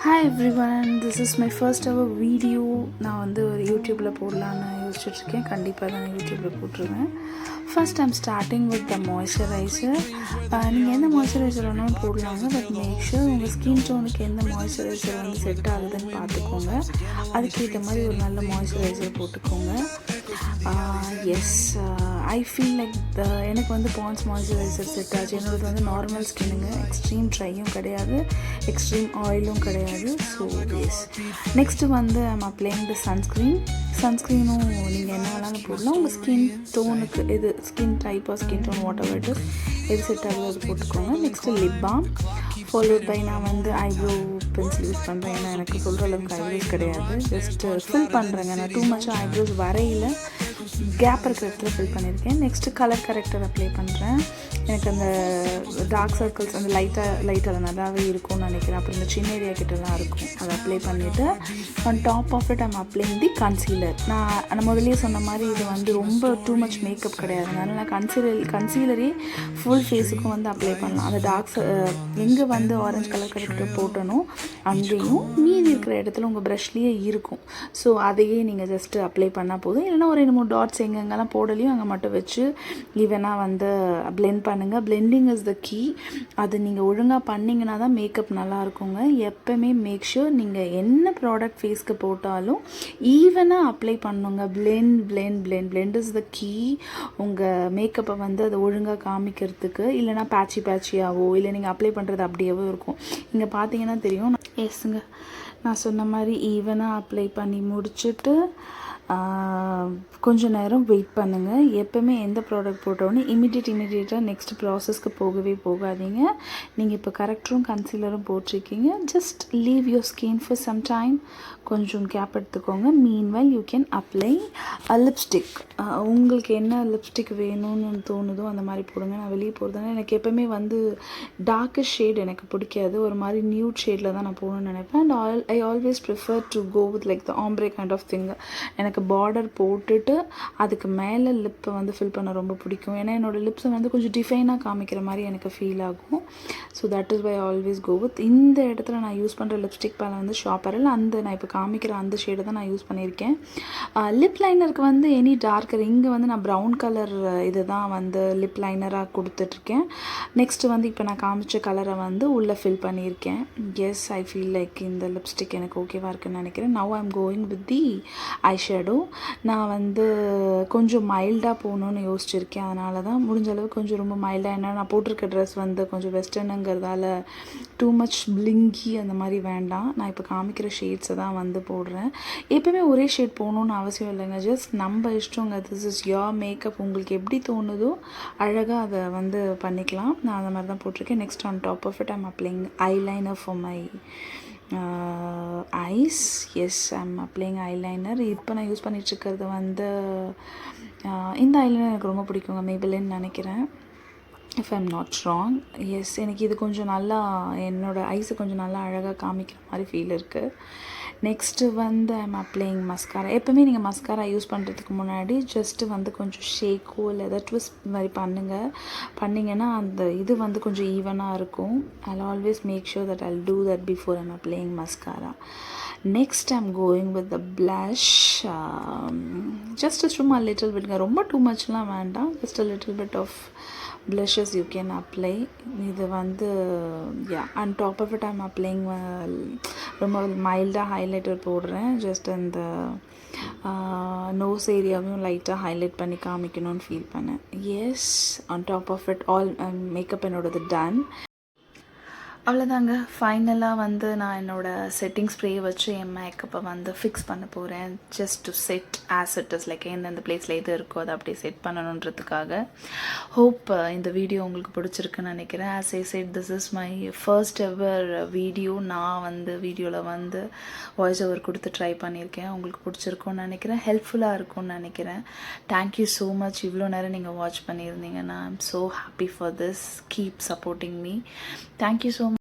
Hi everyone, this is my first ever video. நான் வந்து ஒரு யூடியூப்பில் போடலான்னு யோசிச்சுட்ருக்கேன். கண்டிப்பாக தான் யூடியூப்பில் போட்டுருவேன். First I'm starting with the moisturiser. நீங்கள் எந்த மாய்ஸ்சரைசர் வேணாலும் போடலாங்க, பட் மேக் ஷூர் உங்கள் ஸ்கின் டோனுக்கு எந்த மாய்ஸ்சரைசர் வந்து செட் ஆகுதுன்னு பார்த்துக்கோங்க. அதுக்கேற்ற மாதிரி ஒரு நல்ல மாய்ஸ்சரைசர் போட்டுக்கோங்க. எஸ், ஐ ஃபீல் லைக் எனக்கு வந்து பாண்ட்ஸ் மாய்ஸ்சரைசர் செட் ஆச்சு. என்னோடது வந்து நார்மல் ஸ்கின்னுங்க, எக்ஸ்ட்ரீம் ட்ரையும் கிடையாது, எக்ஸ்ட்ரீம் ஆயிலும் கிடையாது. ஸோ எஸ், நெக்ஸ்ட்டு வந்து ஐம் அப்ளைங் த சன்ஸ்க்ரீனும் நீங்கள் என்ன வேணாலும் போடலாம். உங்கள் ஸ்கின் டோனுக்கு எது, skin type of skin tone whatever it is, எது செட் ஆகுது அது போட்டுக்கோங்க. Next lip balm followed by நான் வந்து ஐப்ரோ பென்சில் யூஸ் பண்ணுறேன். ஏன்னா எனக்கு சொல்கிற அளவுக்கு ஐப்ரோஸ் கிடையாது, ஜஸ்ட்டு ஃபில் பண்ணுறேங்க. நான் டூ மச் ஐப்ரோஸ் வரையில் கேப் இருக்கிற இடத்துல ஃபில் பண்ணியிருக்கேன். நெக்ஸ்ட்டு கலர் கரெக்டர் அப்ளை பண்ணுறேன். எனக்கு அந்த டார்க் சர்க்கிள்ஸ் அந்த லைட்டாக நல்லாவே இருக்கும்னு நினைக்கிறேன். அப்புறம் இந்த சின்ன ஏரியா கிட்டலாம் இருக்கும், அதை அப்ளை பண்ணிவிட்டு on top of it I'm applying the concealer. நான் முதலே சொன்ன மாதிரி இது வந்து ரொம்ப டூ மச் மேக்கப் கிடையாது, அதனால நான் கன்சீலரே ஃபுல் ஃபேஸுக்கும் வந்து அப்ளை பண்ணலாம். அந்த டார்க்ஸ் எங்கே வந்து ஆரஞ்சு கலர் கரெக்டர் போட்டணும் அங்கேயும் மீதி இருக்கிற இடத்துல உங்கள் ப்ரஷ்லேயே இருக்கும். ஸோ அதையே நீங்கள் ஜஸ்ட்டு அப்ளை பண்ணால் போதும். இல்லைனா ஒரு 2-3 டாட்ஸ் எங்கெங்கெல்லாம் போடலையும் அங்கே மட்டும் வச்சு ஈவனாக வந்து பிளெண்ட் பண்ணுங்கள். Blending is the key. அது நீங்கள் ஒழுங்காக பண்ணிங்கன்னா தான் மேக்கப் நல்லா இருக்குங்க. எப்போவுமே மேக் ஷூர் நீங்கள் என்ன ப்ராடக்ட் ஃபேஸ்க்கு போட்டாலும் ஈவனாக அப்ளை பண்ணுங்க. Blend is the key. உங்கள் மேக்கப்பை வந்து அதை ஒழுங்காக காமிக்கிறதுக்கு. இல்லைனா பேச்சியாவோ இல்லை நீங்கள் அப்ளை பண்ணுறது அப்படியேவோ இருக்கும். இங்கே பார்த்தீங்கன்னா தெரியும். எஸ்ங்க, நான் சொன்ன மாதிரி ஈவனாக அப்ளை பண்ணி முடிச்சுட்டு கொஞ்சம் நேரம் வெயிட் பண்ணுங்கள். எப்போவுமே எந்த ப்ராடக்ட் போட்டோன்னே இமீடியட்டாக நெக்ஸ்ட் ப்ராசஸ்க்கு போகவே போகாதீங்க. நீங்கள் இப்போ கரெக்டரும் கன்சீலரும் போட்டிருக்கீங்க, just leave your skin for some time. கொஞ்சம் கேப் எடுத்துக்கோங்க. Meanwhile you can apply lipstick. உங்களுக்கு என்ன லிப்ஸ்டிக் வேணும்னு தோணுதோ அந்த மாதிரி போடுங்க. நான் வெளியே போகிறதுனால எனக்கு எப்போவுமே வந்து டார்க்கஸ்ட் ஷேட் எனக்கு பிடிக்காது. ஒரு மாதிரி நியூட் ஷேடில் தான் நான் போகணுன்னு நினைப்பேன். And I always prefer to go with like the ombre kind of thing. எனக்கு பார்டர் போட்டுட்டு அதுக்கு மேலே லிப்பை வந்து ஃபில் பண்ண ரொம்ப பிடிக்கும். ஏன்னா என்னோடய லிப்ஸை வந்து கொஞ்சம் டிஃபைனாக காமிக்கிற மாதிரி எனக்கு ஃபீல் ஆகும். So that is why always go with. இந்த இடத்துல நான் யூஸ் பண்ணுற லிப்ஸ்டிக் பேலை வந்து ஷாப்பரில் நான் இப்போ காமிக்கிற அந்த ஷேடை தான் நான் யூஸ் பண்ணியிருக்கேன். லிப் லைனருக்கு வந்து எனி டார்க்கர், இங்கே வந்து நான் ப்ரௌன் கலர் இது தான் வந்து லிப் லைனராக கொடுத்துட்ருக்கேன். நெக்ஸ்ட்டு வந்து இப்போ நான் காமிச்ச கலரை வந்து உள்ளே ஃபில் பண்ணியிருக்கேன். எஸ், ஐ ஃபீல் லைக் இந்த லிப்ஸ்டிக் எனக்கு ஓகேவாக இருக்குன்னு நினைக்கிறேன். Now I am going with the eye shadow. நான் வந்து கொஞ்சம் மைல்டாக போகணுன்னு யோசிச்சுருக்கேன். அதனால தான் முடிஞ்ச அளவு கொஞ்சம் ரொம்ப மைல்டாக. ஏன்னா நான் போட்டிருக்க ட்ரெஸ் வந்து கொஞ்சம் வெஸ்டர்னுங்கிறதால டூ மச் பிளிங்கி அந்த மாதிரி வேண்டாம். நான் இப்போ காமிக்கிற ஷேட்ஸை தான் வந்து போடுறேன். எப்போவுமே ஒரே ஷேட் போகணுன்னு அவசியம் இல்லைங்க, ஜஸ்ட் நம்ம இஷ்டங்க. This is your makeup. உங்களுக்கு எப்படி தோணுதோ அழகாக அதை வந்து பண்ணிக்கலாம். நான் அந்த மாதிரி தான் போட்டிருக்கேன். Next on top of it I'm applying eyeliner for my eyes. Yes, I'm applying eyeliner. இப்போ நான் யூஸ் பண்ணிகிட்ருக்கிறது வந்து இந்த ஐலைனர் எனக்கு ரொம்ப பிடிக்குங்க. மேபெலின்னு நினைக்கிறேன், if I'm not wrong. Yes, எனக்கு இது கொஞ்சம் நல்லா என்னோடய ஐஸை கொஞ்சம் நல்லா அழகாக காமிக்கிற மாதிரி ஃபீல் இருக்குது. நெக்ஸ்ட்டு வந்து ஐம் அப்ளைங் மஸ்காரா. எப்போவுமே நீங்கள் மஸ்காரா யூஸ் பண்ணுறதுக்கு முன்னாடி ஜஸ்ட்டு வந்து கொஞ்சம் ஷேக்கோ இல்லை எதாவது ட்விஸ்ட் மாதிரி பண்ணிங்கன்னா அந்த இது வந்து கொஞ்சம் ஈவனாக இருக்கும். I'll always make sure that I'll do that before I'm applying mascara. Next I'm going with the blush. Just சும்மா லிட்டில் பிட்ங்க, ரொம்ப டூ மச்லாம் வேண்டாம். Just a little bit of blushes you can apply. இது வந்து on top of it I'm applying ரொம்ப மைல்டாக highlighter போடுறேன். ஜஸ்ட் அந்த நோஸ் ஏரியாவையும் லைட்டாக ஹைலைட் பண்ணி காமிக்கணும்னு ஃபீல் பண்ணேன். Yes, on top of it all makeup என்னோடது டன். அவ்வளோதாங்க. ஃபைனலாக வந்து நான் என்னோடய செட்டிங் ஸ்ப்ரே வச்சு என் மேக்கப்பை வந்து ஃபிக்ஸ் பண்ண போகிறேன். Just to set as it is, like எந்தெந்த பிளேஸில் எது இருக்கோ அதை அப்படியே செட் பண்ணணுன்றதுக்காக. ஹோப் இந்த வீடியோ உங்களுக்கு பிடிச்சிருக்குன்னு நினைக்கிறேன். As I set, this is my first ever video. நான் வந்து வீடியோவில் வந்து வாய்ஸ் ஓவர் கொடுத்து ட்ரை பண்ணியிருக்கேன். உங்களுக்கு பிடிச்சிருக்குன்னு நினைக்கிறேன், ஹெல்ப்ஃபுல்லாக இருக்கும்னு நினைக்கிறேன். Thank you so much. இவ்வளோ நேரம் நீங்கள் வாட்ச் பண்ணியிருந்தீங்கன்னா I am so happy for this. Keep supporting me. Thank you so much.